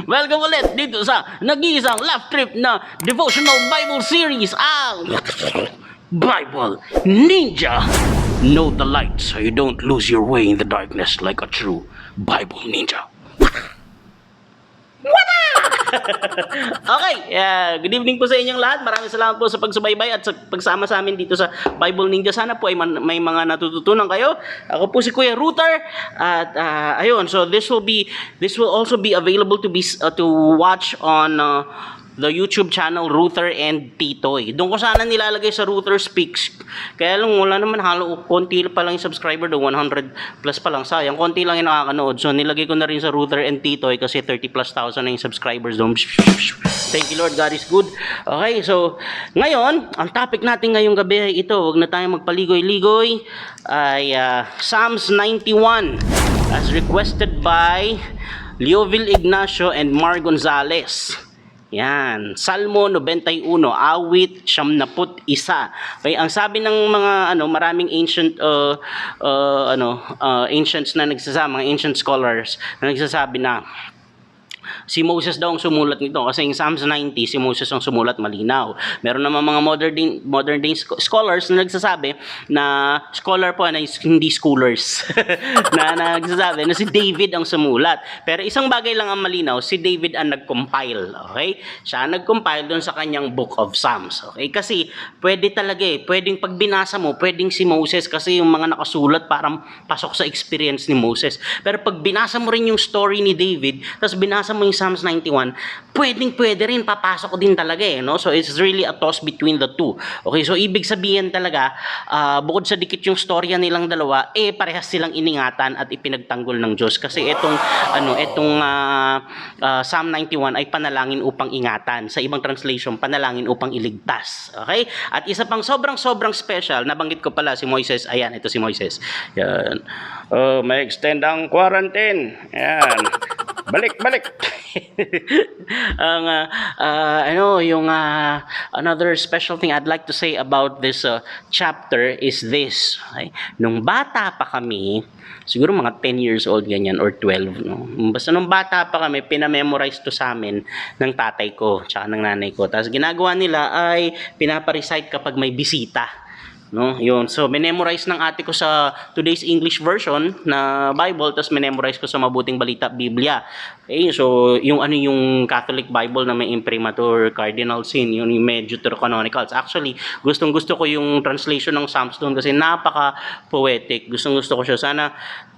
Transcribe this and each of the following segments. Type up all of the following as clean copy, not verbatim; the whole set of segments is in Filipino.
Welcome ulit dito sa nag-iisang laugh trip na devotional Bible series, ang Bible Ninja. Know the light so you don't lose your way in the darkness like a true Bible Ninja. Okay, good evening po sa inyong lahat. Maraming salamat po sa pagsubaybay at sa pagsama sa amin dito sa Bible Ninja. Sana po ay may mga natututunan kayo. Ako po si Kuya Router at ayun, so this will also be available to watch on the YouTube channel Router and Titoy. Doon ko sana nilalagay sa Router Speaks. Kaya lang wala naman, konti pa lang yung subscriber doon, 100 plus pa lang, sayang, konti lang yung nakakanood. So nilagay ko na rin sa Router and Titoy kasi 30 plus thousand na yung subscribers doon. Thank you Lord, God is good. Okay, so ngayon, ang topic natin ngayong gabi ay ito, wag na tayong magpaligoy-ligoy, ay Psalms 91 as requested by Leoville Ignacio and Mar Gonzales. Yan, Salmo 91, awit 71. Okay, ang sabi ng mga maraming ancients na nagsasama, mga ancient scholars na nagsasabi na si Moses daw ang sumulat nito kasi yung Psalms 90 si Moses ang sumulat, malinaw. Meron naman mga modern day scholars na nagsasabi na scholar po na hindi schoolers na nagsasabi na si David ang sumulat. Pero isang bagay lang ang malinaw, si David ang nag-compile, okay? Siya ang nag-compile doon sa kanyang Book of Psalms, okay? Kasi pwede talaga pwedeng pag binasa mo, pwedeng si Moses kasi yung mga nakasulat parang pasok sa experience ni Moses. Pero pag binasa mo rin yung story ni David, tapos binasa mo yung Psalms 91, pwede rin, papasok din talaga no? So it's really a toss between the two. Okay, so ibig sabihin talaga, bukod sa dikit yung storya nilang dalawa, parehas silang iningatan at ipinagtanggol ng Diyos. Kasi itong Psalm 91 ay panalangin upang ingatan. Sa ibang translation, panalangin upang iligtas. Okay? At isa pang sobrang special, nabanggit ko pala si Moises. Ayan, ito si Moises. Yan. May extend ang quarantine. Yan. Balik. Another special thing I'd like to say about this chapter is this. Okay? Nung bata pa kami, siguro mga 10 years old ganyan or 12, no? Basta nung bata pa kami, pinamemorize to sa amin ng tatay ko tsaka ng nanay ko. Tapos ginagawa nila ay pinaparecite kapag may bisita. No, yun. So, memorize ng ate ko sa Today's English Version na Bible, tapos memorize ko sa Mabuting Balita Biblia. Okay, so yung Catholic Bible na may imprimatur, cardinal sin, yung medyo Deuterocanonicals. Actually, gustong-gusto ko yung translation ng Psalms doon kasi napaka-poetic. Gustong-gusto ko siya.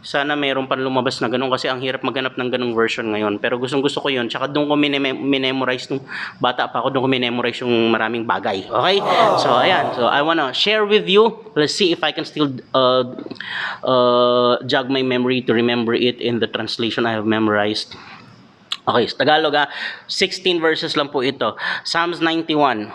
Sana mayroon pa lumabas na ganun kasi ang hirap maghanap ng ganung version ngayon. Pero gustong-gusto ko yun. Tsaka doon ko memorize nung bata pa ako, doon ko memorize yung maraming bagay. Okay? So, ayan. So, I wanna share with you. Let's see if I can still jog my memory to remember it in the translation I have memorized. Okay, sa Tagalog 16 verses lang po ito. Psalms 91.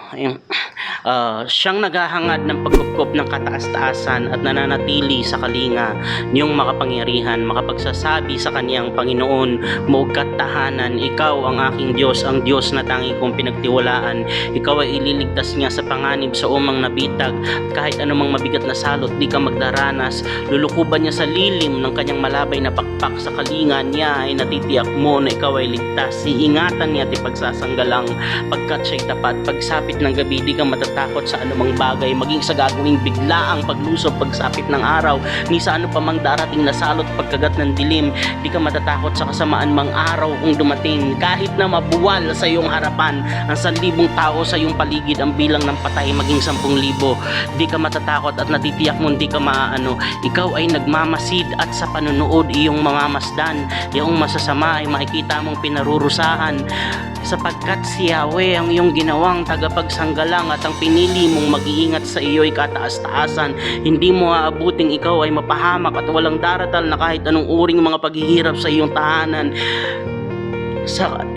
Siyang naghahangad ng pagkupkop ng kataas-taasan at nananatili sa kalinga niyong makapangyarihan, makapagsasabi sa kaniyang Panginoon, maugkat tahanan, ikaw ang aking Diyos, ang Diyos na tangi kong pinagtiwalaan. Ikaw ay ililigtas niya sa panganib sa umang nabitag, kahit anumang mabigat na salot di ka magdaranas. Lulukuban niya sa lilim ng kanyang malabay na pakpak, sa kalinga niya ay natitiyak mo na ikaw ay ligtas. Iingatan niya at ipagsasanggalang pagkat siya'y tapat. Pagsapit ng gabi di ka matatakot sa anumang bagay, maging sa gagawing biglaang paglusob pagsapit ng araw, ni sa ano pa mang darating na salot pagkagat ng dilim. Di ka matatakot sa kasamaan mang araw kung dumating, kahit na mabuwal sa iyong harapan ang 1,000 tao sa iyong paligid, ang bilang ng patay maging 10,000. Di ka matatakot at natitiyak mo di ka maaano. Ikaw ay nagmamasid at sa panunood iyong mga masdan, iyong masasama ay makikita mong pinarurusahan, sapagkat si Yahweh ang iyong ginawang tagapagsanggalang at ang pinili mong mag-iingat sa iyo ay kataas-taasan. Hindi mo aabuting ikaw ay mapahamak at walang daratal na kahit anong uring mga paghihirap sa iyong tahanan.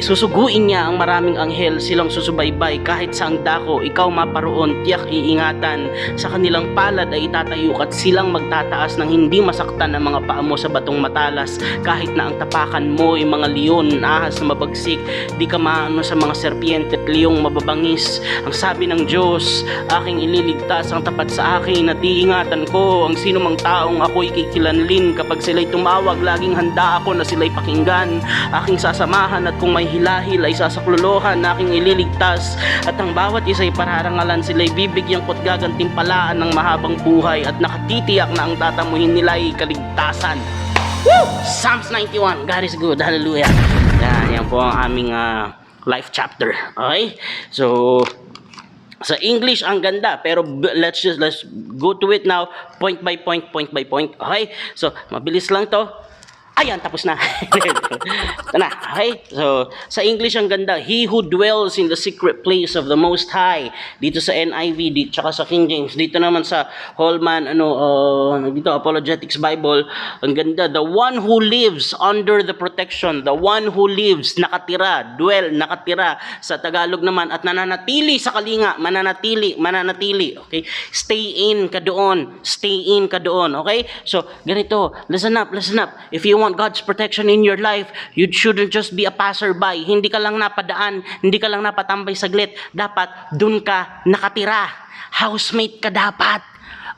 Susuguin niya ang maraming anghel, silang susubaybay, kahit saang dako ikaw maparoon, tiyak iingatan. Sa kanilang palad ay itatayuk at silang magtataas ng hindi masaktan ang mga paa mo sa batong matalas. Kahit na ang tapakan mo ay mga leon, ahas na mabagsik, di ka maano sa mga serpiente at liyong mababangis. Ang sabi ng Diyos, aking ililigtas ang tapat sa akin at iingatan ko ang sino mang taong ako'y kikilanlin. Kapag sila'y tumawag, laging handa ako na sila'y pakinggan. Aking sasamahan at kung may hilahil ay sasaklolohan, aking ililigtas. At ang bawat isa'y pararangalan, sila'y bibigyan ko't gagantimpalaan ng mahabang buhay at nakatitiyak na ang tatamuhin nila ay kaligtasan. Woo! Psalms 91, God is good, hallelujah. Yan po ang aming life chapter. Okay? So, sa English ang ganda, pero let's go to it now, point by point. Okay? So, mabilis lang to. Ayan, tapos na. Ito na, okay? So, sa English ang ganda, he who dwells in the secret place of the Most High. Dito sa NIV, dito tsaka sa King James. Dito naman sa Holman, dito, Apologetics Bible, ang ganda, the one who lives under the protection, the one who lives, nakatira, nakatira. Sa Tagalog naman, at nananatili sa kalinga, mananatili, okay? Stay in ka doon, okay? So, ganito, listen up. If you want God's protection in your life, you shouldn't just be a passerby. Hindi ka lang napadaan, hindi ka lang napatambay saglit. Dapat dun ka nakatira. Housemate ka dapat.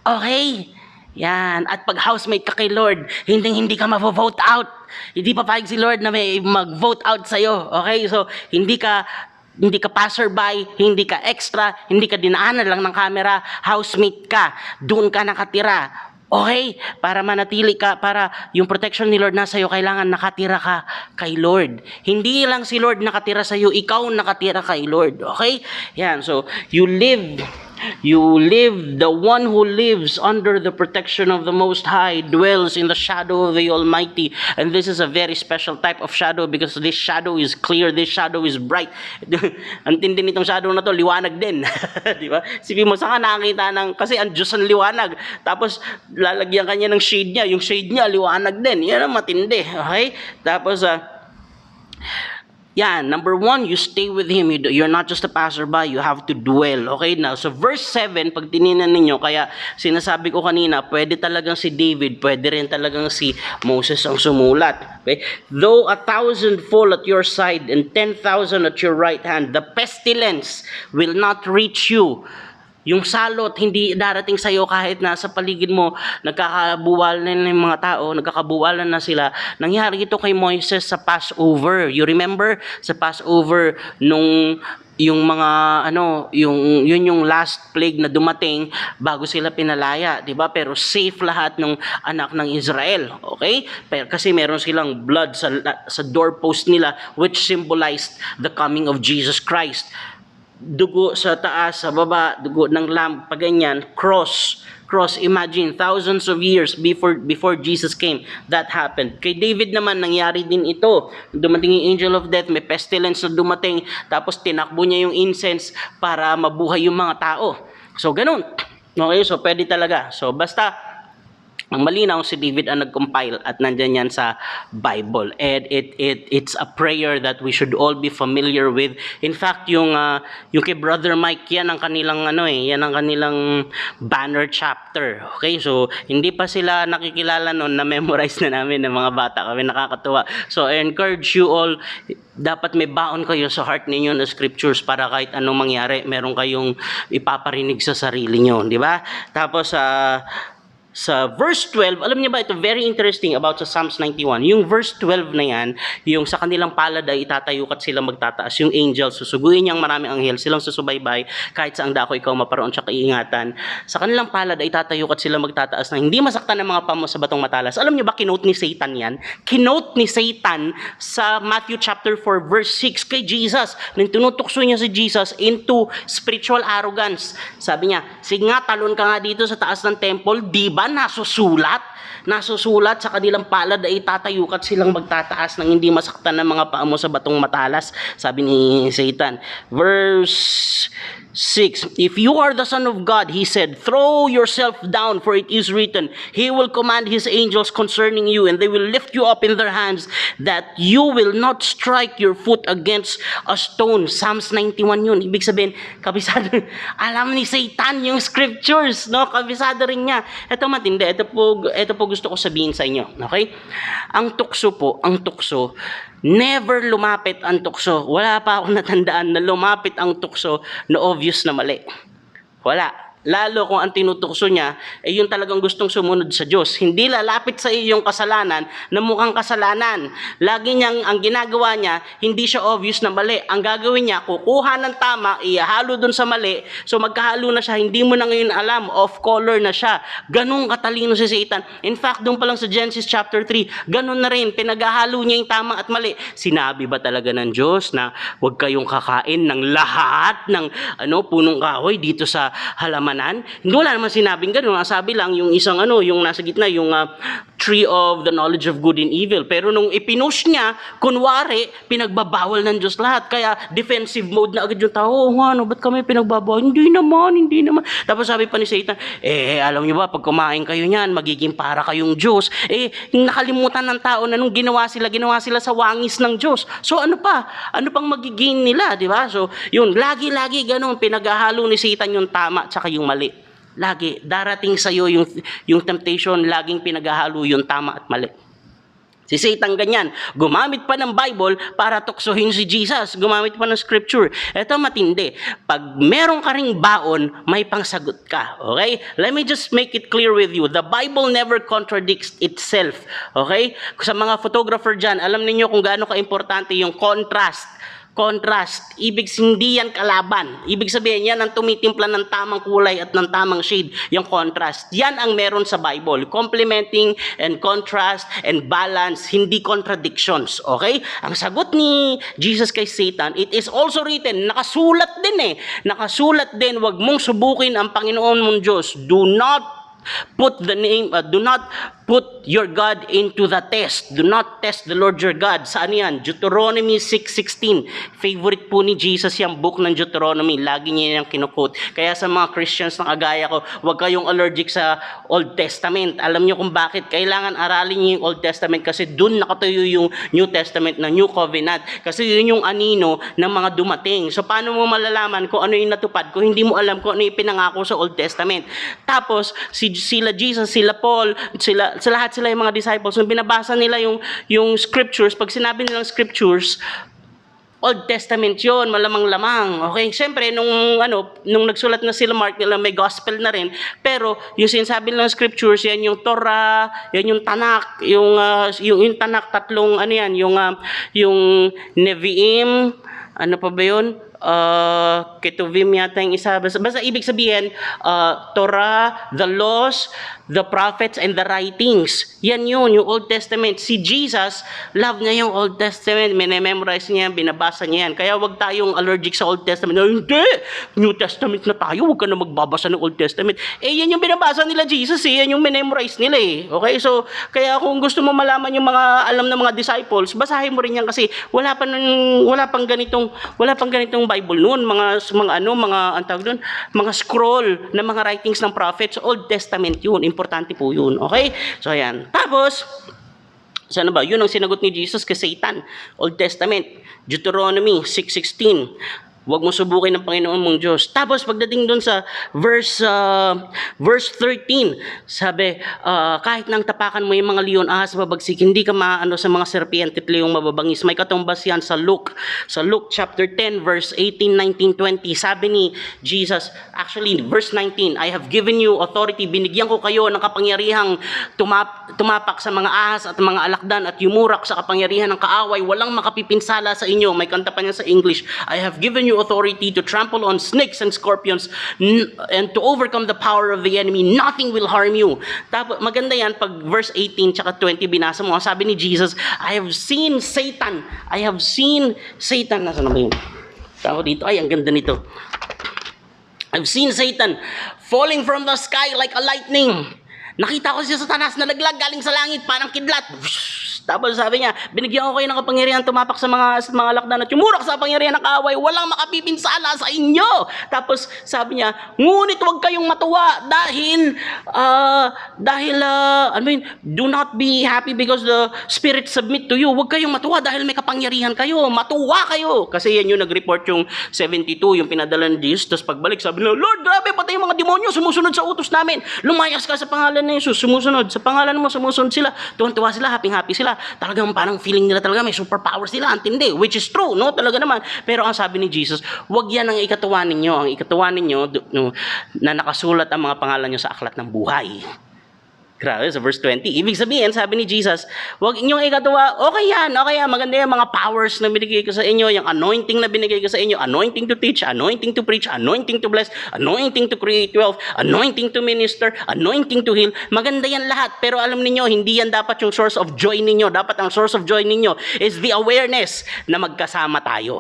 Okay? Yan. At pag housemate ka kay Lord, hindi ka ma-vote out. Hindi papayag si Lord na may mag-vote out sa'yo. Okay? So, hindi ka passerby, hindi ka extra, hindi ka dinaanan lang ng camera, housemate ka, doon ka nakatira. Okay? Para manatili ka, para yung protection ni Lord nasa iyo, kailangan nakatira ka kay Lord. Hindi lang si Lord nakatira sa iyo, ikaw nakatira kay Lord. Okay? Yan. So, you live, the one who lives under the protection of the Most High dwells in the shadow of the Almighty. And this is a very special type of shadow because this shadow is clear, this shadow is bright. Ang tindi nitong shadow na to, liwanag din. Di ba? Sipin mo, saan ka nakakita kasi ang Diyos ang liwanag. Tapos, lalagyan kanya ng shade niya. Yung shade niya, liwanag din. Yan ang matindi. Okay? Tapos, number one, you stay with Him. You're not just a passerby, you have to dwell. Okay, now, so verse 7, pag tininan ninyo, kaya sinasabi ko kanina, pwede talagang si David, pwede rin talagang si Moses ang sumulat. Okay? Though 1,000 fall at your side and 10,000 at your right hand, the pestilence will not reach you. Yung salot, hindi darating sa'yo kahit nasa paligid mo, nagkakabuwalan na yung mga tao, nagkakabuwalan na sila. Nangyari ito kay Moises sa Passover. You remember? Sa Passover, nung yung mga yung last plague na dumating bago sila pinalaya, 'di ba? Pero safe lahat ng anak ng Israel, okay? Pero kasi meron silang blood sa doorpost nila which symbolized the coming of Jesus Christ. Dugo sa taas, sa baba, dugo ng lamb, paganyan, cross, imagine, thousands of years before Jesus came, that happened. Kay David naman, nangyari din ito. Dumating yung angel of death, may pestilence na dumating, tapos tinakbo niya yung incense para mabuhay yung mga tao. So, ganun. Okay, so pwede talaga. So, basta, ang malinaw si David ang nag-compile at nandyan yan sa Bible. And it's a prayer that we should all be familiar with. In fact, yung kay Brother Mike, yan ang kanilang yan ang kanilang banner chapter. Okay? So, hindi pa sila nakikilala noon, na-memorize na namin ng mga bata kami, nakakatuwa. So, I encourage you all, dapat may baon kayo sa heart ninyo na scriptures para kahit anong mangyari, meron kayong ipaparinig sa sarili nyo, di ba? Tapos, sa verse 12, alam niyo ba ito, very interesting about sa Psalms 91. Yung verse 12 na yan, yung sa kanilang palad ay itatayuk at sila magtataas. Yung angel, susuguin niyang maraming anghel, silang susubaybay, kahit saang dako ikaw maparoon siya kaingatan. Sa kanilang palad ay itatayuk at sila magtataas na hindi masaktan ang mga pamo sa batong matalas. Alam niyo ba, kinote ni Satan yan? Kinote ni Satan sa Matthew chapter 4 verse 6 kay Jesus. Nung tinutukso niya si Jesus into spiritual arrogance. Sabi niya, sige nga, talon ka nga dito sa taas ng temple, di ba? ba nasusulat sa kanilang palad ay tatayo ka at silang magtataas nang hindi masaktan ng mga paa mo sa batong matalas, sabi ni Satan. Verse 6, if you are the Son of God, he said, throw yourself down, for it is written, he will command his angels concerning you, and they will lift you up in their hands, that you will not strike your foot against a stone. Psalms 91 yun. Ibig sabihin, kabisado, alam ni Satan yung scriptures, no? Kabisado rin niya. Ito matindi, ito po gusto ko sabihin sa inyo, okay? Ang tukso, never lumapit ang tukso. Wala pa akong natandaan na lumapit ang tukso na obvious na mali. Wala. Lalo kung ang tinutukso niya ay yung talagang gustong sumunod sa Diyos. Hindi lalapit sa iyo yung kasalanan na mukhang kasalanan. Lagi niyang, ang ginagawa niya, hindi siya obvious na mali. Ang gagawin niya, kukuha ng tama, ihalo dun sa mali, so magkahalo na siya, hindi mo na ngayon alam, off color na siya. Ganun katalino si Satan. In fact, doon pa lang sa Genesis chapter 3, ganun na rin, pinaghahalo niya yung tama at mali. Sinabi ba talaga ng Diyos na huwag kayong kakain ng lahat ng punong kahoy dito sa halaman? Hindi, wala naman sinabing gano'n. Sabi lang yung isang yung nasa gitna, yung tree of the knowledge of good and evil. Pero nung ipinush niya, kunwari, pinagbabawal ng Diyos lahat. Kaya defensive mode na agad yung tao. Ba't kami pinagbabawal? Hindi naman. Tapos sabi pa ni Satan, alam niyo ba, pag kumain kayo niyan, magiging para kayong Diyos. Nakalimutan ng tao na nung ginawa sila sa wangis ng Diyos. So ano pang magiging nila, di ba? So yun, lagi ganun, pinaghahalo ni Satan yung tama tsaka yung mali. Lagi, darating sa iyo yung temptation, laging pinaghahalo yung tama at mali. Si Satan ganyan, gumamit pa ng Bible para tuksohin si Jesus, gumamit pa ng scripture. Ito matindi, pag meron ka ring baon, may pangsagot ka, okay? Let me just make it clear with you, the Bible never contradicts itself, okay? Sa mga photographer dyan, alam niyo kung gaano ka-importante yung contrast, hindi yan kalaban. Ibig sabihin, yan ang tumitimpla ng tamang kulay at ng tamang shade, yung contrast. Yan ang meron sa Bible. Complementing and contrast and balance, hindi contradictions. Okay? Ang sagot ni Jesus kay Satan, it is also written, nakasulat din, wag mong subukin ang Panginoon mong Diyos. Do not put your God into the test. Do not test the Lord your God. Saan yan? Deuteronomy 6:16. Favorite po ni Jesus yung book ng Deuteronomy. Lagi niya yung kinukot. Kaya sa mga Christians na kagaya ko, huwag kayong allergic sa Old Testament. Alam niyo kung bakit. Kailangan aralin niyo yung Old Testament kasi dun nakatuyo yung New Testament na New Covenant. Kasi yun yung anino ng mga dumating. So paano mo malalaman kung ano yung natupad kung hindi mo alam kung ano yung pinangako sa Old Testament? Tapos, sila Jesus, sila Paul, sa lahat sila yung mga disciples, nung binabasa nila yung scriptures, pag sinabi nilang scriptures, Old Testament yun, malamang-lamang. Okay, siyempre, nung nagsulat na sila Mark, nila may gospel na rin, pero yung sinasabi nilang scriptures, yan yung Torah, yan yung Tanakh, yung Tanakh, tatlong, yung Nevi'im, ano pa ba yun? Ketuvim yata yung isa. Basta ibig sabihin, Torah, the laws, the prophets, and the writings. Yan yun, yung Old Testament. Si Jesus, love niya yung Old Testament. Memorize niya, binabasa niya yan. Kaya wag tayong allergic sa Old Testament. Hindi! New Testament na tayo, wag ka na magbabasa ng Old Testament. Yan yung binabasa nila Jesus yan yung memorize nila Okay, so, kaya kung gusto mo malaman yung mga alam ng mga disciples, basahin mo rin yan kasi wala pang ganitong Bible noon, mga scroll na mga writings ng prophets, Old Testament yun, importante po yun, okay? So ayan, tapos sana ba, yun ang sinagot ni Jesus kay Satan, Old Testament, Deuteronomy 6:16, huwag mo subukin ng Panginoon mong Diyos. Tapos pagdating doon sa verse 13, sabi, kahit nang tapakan mo yung mga leon, ahas, babagsik, hindi ka maano sa mga serpiente at leong mababangis. May katumbas yan sa Luke chapter 10, verse 18, 19, 20. Sabi ni Jesus, actually, verse 19, I have given you authority, binigyan ko kayo ng kapangyarihang tumapak sa mga ahas at mga alakdan at yumurak sa kapangyarihan ng kaaway, walang makapipinsala sa inyo. May kanta pa niya sa English, I have given you authority to trample on snakes and scorpions and to overcome the power of the enemy. Nothing will harm you. Tapos maganda yan pag verse 18 tsaka 20 binasa mo. Sabi ni Jesus, I have seen Satan. Nasaan na ba yun? Tapos dito, ay ang ganda nito. I've seen Satan falling from the sky like a lightning. Nakita ko si Satanas na laglag galing sa langit, parang kidlat. Tapos sabi niya, binigyan ko kayo ng kapangyarihan tumapak sa mga lakdan at yumurak sa kapangyarihan ng kaaway, walang makapipinsala sa inyo. Tapos sabi niya, ngunit huwag kayong matuwa do not be happy because the Spirit submit to you. Huwag kayong matuwa dahil may kapangyarihan kayo. Matuwa kayo. Kasi yan yung nag-report yung 72, yung pinadala ni Jesus. Tapos pagbalik, sabi nila, Lord, grabe, patay yung mga demonyo, sumusunod sa utos namin. Lumayas ka sa pangalan ni Jesus, sumusunod. Sa pangalan mo, sumusunod sila. Tuwan-tuwa sila, happy-happy sila. Talagang parang feeling nila talaga may superpower sila. Antindi, which is true, no? Talaga naman. Pero ang sabi ni Jesus, wag yan ang ikatuwa ninyo. Ang ikatuwa ninyo, na nakasulat ang mga pangalan nyo sa aklat ng buhay. Grabe, sa verse 20. Ibig sabihin, sabi ni Jesus, huwag inyong ikatuwa, okay yan, maganda yung mga powers na binigay ko sa inyo, yung anointing na binigay ko sa inyo, anointing to teach, anointing to preach, anointing to bless, anointing to create wealth, anointing to minister, anointing to heal. Maganda yan lahat, pero alam niyo hindi yan dapat yung source of joy ninyo. Dapat ang source of joy ninyo is the awareness na magkasama tayo.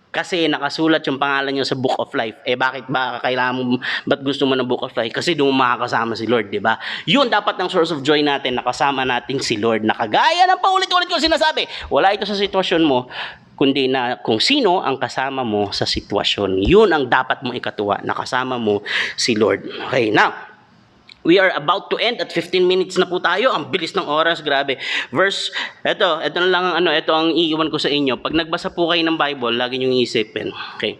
Kasi nakasulat yung pangalan nyo sa Book of Life. Bakit ba ba't gusto mo ng Book of Life? Kasi doon makakasama si Lord, di ba? Yun dapat ang source of joy natin, nakasama natin si Lord. Nakagaya ng paulit-ulit ko sinasabi, wala ito sa sitwasyon mo, kundi na kung sino ang kasama mo sa sitwasyon. Yun ang dapat mo ikatuwa, nakasama mo si Lord. Okay, now, we are about to end at 15 minutes na po tayo. Ang bilis ng oras, grabe. Ito na lang ito ang iiwan ko sa inyo. Pag nagbasa po kayo ng Bible, lagi niyong iisipin. Okay.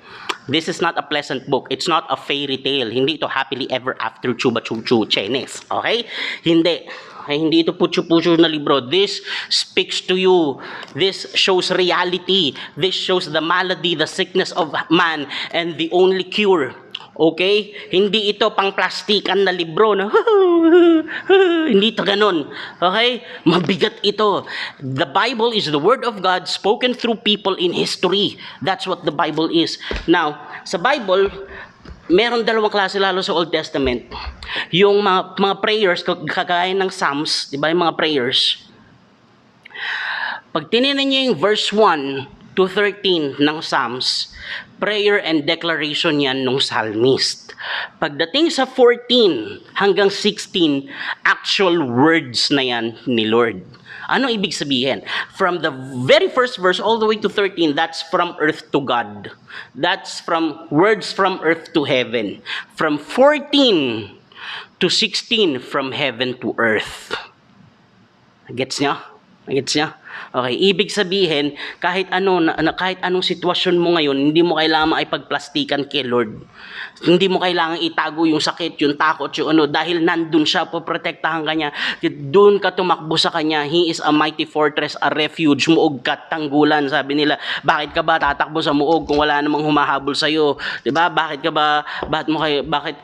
This is not a pleasant book. It's not a fairy tale. Hindi ito happily ever after chuba chuchu Chinese. Okay? Hindi. Okay, hindi ito putyo-putyo na libro. This speaks to you. This shows reality. This shows the malady, the sickness of man, and the only cure. Okay? Hindi ito pang plastikan na libro na hindi ito ganun. Okay? Mabigat ito. The Bible is the Word of God spoken through people in history. That's what the Bible is. Now, sa Bible, meron dalawang klase lalo sa Old Testament. Yung mga prayers, kagaya ng Psalms, di ba yung mga prayers. Pag tinignan niyo yung verse 1 to 13 ng Psalms, prayer and declaration yan nung psalmist. Pagdating sa 14 hanggang 16, actual words na yan ni Lord. Ano ibig sabihin? From the very first verse all the way to 13, that's from earth to God. That's from words from earth to heaven. From 14 to 16, from heaven to earth. Gets nyo? Gets nyo? Okay, ibig sabihin, kahit anong sitwasyon mo ngayon, hindi mo kailangan maipagplastikan kay Lord. Hindi mo kailangan itago yung sakit, yung takot, dahil nandun siya, poprotektahan ka niya. Doon ka tumakbo sa kanya. He is a mighty fortress, a refuge, muog ka, tanggulan. Sabi nila, bakit ka ba tatakbo sa muog kung wala namang humahabol sa'yo? Diba? Bakit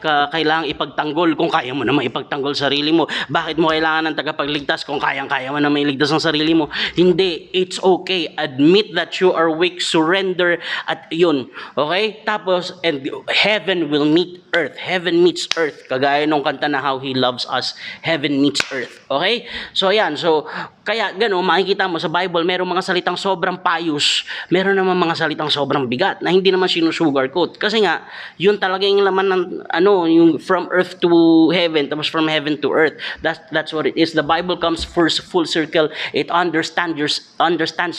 ka kailangan ipagtanggol kung kaya mo naman ipagtanggol sarili mo? Bakit mo kailangan ng tagapagligtas kung kayang-kaya mo naman iligtas ang sarili mo? Hindi, it's okay. Admit that you are weak, surrender at yun. Okay? Tapos, and heaven will meet earth. Heaven meets earth. Kagaya nung kanta na How He Loves Us, heaven meets earth. Okay? So, ayan. So, kaya gano'n, makikita mo sa Bible, merong mga salitang sobrang payos. Meron naman mga salitang sobrang bigat na hindi naman sinusugarcoat. Kasi nga, yun talaga yung laman ng, yung from earth to heaven, tapos from heaven to earth. That's what it is. The Bible comes first full circle. It understands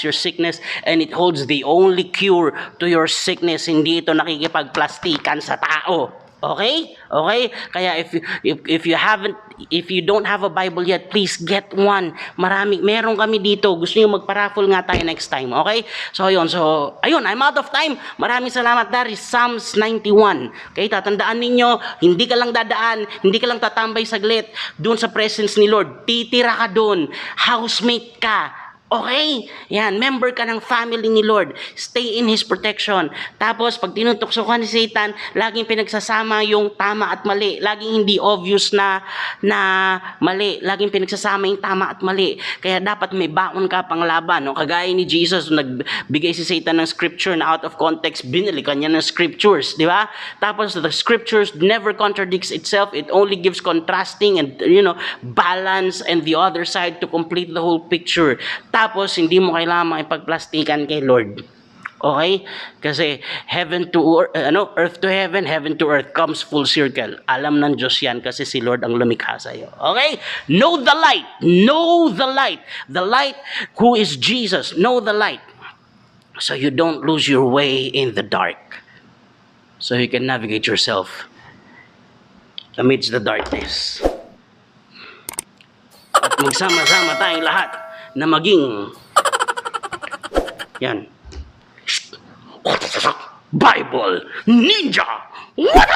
your sickness, and it holds the only cure to your sickness. Hindi ito nakikipagplastikan sa tao. Okay? Okay? Kaya if you don't have a Bible yet, please get one. Meron kami dito. Gusto niyo magpa-raffle nga tayo next time. Okay? So, ayun, I'm out of time. Maraming salamat. That is Psalms 91. Okay? Tatandaan ninyo, hindi ka lang dadaan, hindi ka lang tatambay saglit doon sa presence ni Lord. Titira ka doon. Housemate ka. Okay? Yan, member ka ng family ni Lord. Stay in His protection. Tapos, pag tinutokso ka ni Satan, laging pinagsasama yung tama at mali. Laging hindi obvious na mali. Laging pinagsasama yung tama at mali. Kaya dapat may baon ka pang laban. No? Kagaya ni Jesus, nagbigay si Satan ng scripture na out of context, binili kanya ng scriptures. Di ba? Tapos, the scriptures never contradicts itself. It only gives contrasting and, balance and the other side to complete the whole picture. Tapos, hindi mo kailangan makipagplastikan kay Lord. Okay? Kasi heaven to earth to heaven, heaven to earth comes full circle. Alam ng Diyos yan kasi si Lord ang lumikha sa iyo. Okay? Know the light. Know the light. The light who is Jesus. Know the light. So you don't lose your way in the dark. So you can navigate yourself amidst the darkness. At magsama-sama tayong lahat na maging yan Bible Ninja. What?